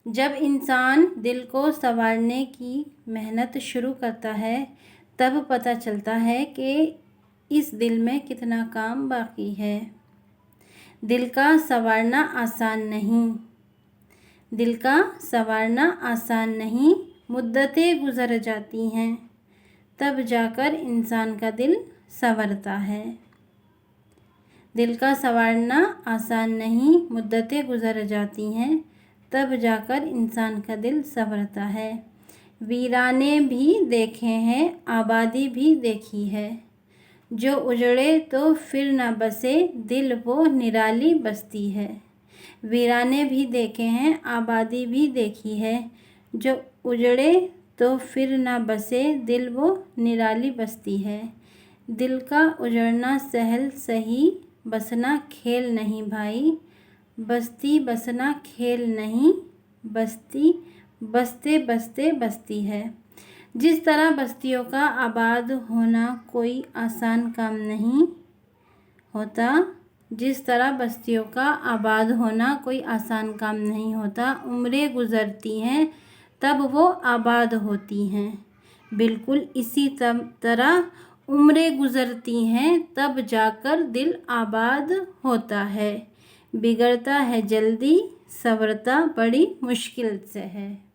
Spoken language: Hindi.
जब इंसान दिल को संवारने की मेहनत शुरू करता है तब पता चलता है कि इस दिल में कितना काम बाकी है। दिल का संवारना आसान नहीं, दिल का संवारना आसान नहीं, मुद्दतें गुजर जाती हैं तब जाकर इंसान का दिल संवरता है। दिल का संवारना आसान नहीं, मुद्दतें गुजर जाती हैं तब जाकर इंसान का दिल संवरता है। वीराने भी देखे हैं, आबादी भी देखी है, जो उजड़े तो फिर न बसे, दिल वो निराली बस्ती है। वीराने भी देखे हैं, आबादी भी देखी है, जो उजड़े तो फिर न बसे, दिल वो निराली बस्ती है। दिल का उजड़ना सहल सही, बसना खेल नहीं भाई, बस्ती बसना खेल नहीं, बस्ती बसते बसते बस्ती है। जिस तरह बस्तियों का आबाद होना कोई आसान काम नहीं होता, जिस तरह बस्तियों का आबाद होना कोई आसान काम नहीं होता, उम्रें गुजरती हैं तब वो आबाद होती हैं। बिल्कुल इसी तरह उम्रें गुजरती हैं तब जाकर दिल आबाद होता है। बिगड़ता है जल्दी, संवरता बड़ी मुश्किल से है।